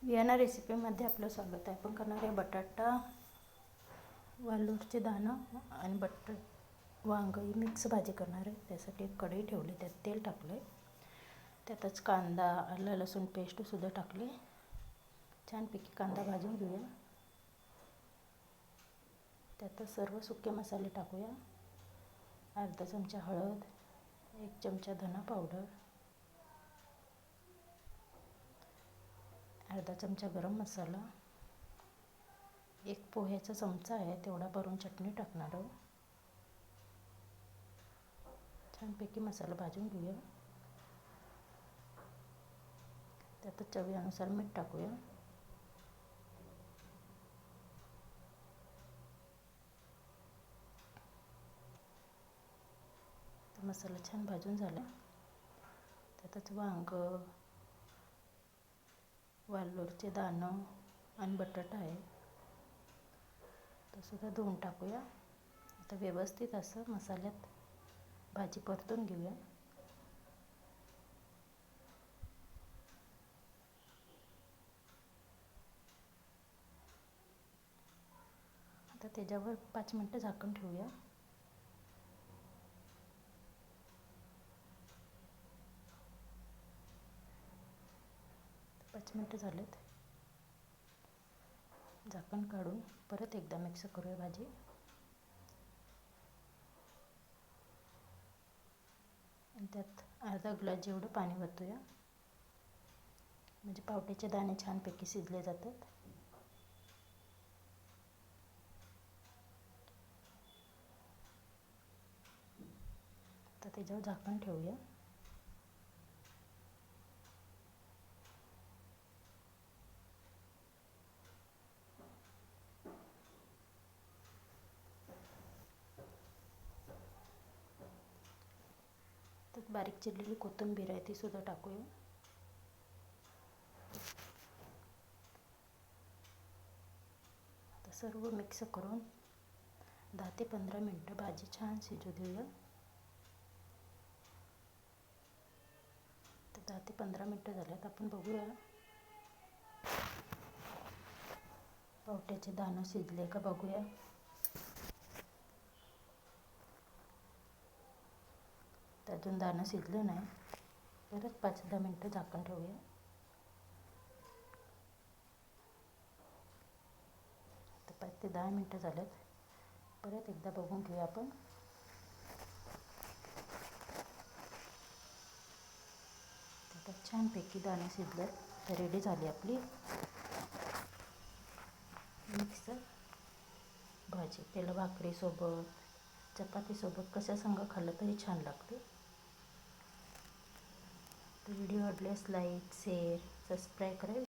Vienna रेसिपीमध्ये आपलं स्वागत आहे. आपण करणार आहे बटाटा, वालोरचे दाणं आणि वांग ही मिक्स भाजी करणार आहे. त्यासाठी एक कढई ठेवली, त्यात तेल टाकलं आहे. त्यातच कांदा, आलं लसूण पेस्टसुद्धा टाकले. छानपैकी कांदा भाजून घेऊया. त्यातच सर्व सुके मसाले टाकूया. अर्धा चमचा हळद, 1 चमचा धना पावडर, अर्धा चमचा गरम मसाला, 1 पोह्याचा चमचा आहे तेवढा भरून चटणी टाकणार आहोत. छानपैकी मसाला भाजून घेऊया. त्यात चवीनुसार मीठ टाकूया. मसाला छान भाजून झाला. त्यातच वांग, वालोरचे दाणं आणि बटाटा आहे तो सुद्धा धुवून टाकूया. आता व्यवस्थित असं मसाल्यात भाजी परतून घेऊया. आता त्याच्यावर 5 मिनटं झाकण ठेवूया. 5 मिनटं झालेत. झाकण काढून परत एकदा मिक्स करूया भाजी. आणि त्यात अर्धा ग्लास जेवढं पाणी ओतूया, म्हणजे पावट्याचे दाणे छानपैकी शिजले जातात. तर त्याच्यावर झाकण ठेवूया. त्यात बारीक चिरलेली कोथिंबीर आहे ती सुद्धा टाकूया. आता सर्व मिक्स करून 10 ते 15 मिनटं भाजी छान शिजू देऊया. तर 10 ते 15 मिनटं झाल्यात. आपण बघूया पावट्याचे दाणं शिजले का बघूया. अजून दाणं शिजलं नाही. परत 5-10 मिनटं झाकण ठेवूया. तर 5 ते 10 मिनटं झाल्यात. परत एकदा बघून घेऊया आपण. त्यात छानपैकी दाणे शिजले. तर रेडी झाली आपली मिक्स भाजी. त्याला भाकरीसोबत, चपातीसोबत कशा संग खाल्लं तरी छान लागते. तर व्हिडिओ आवडल्यास लाईक, शेअर, सबस्क्राईब करा.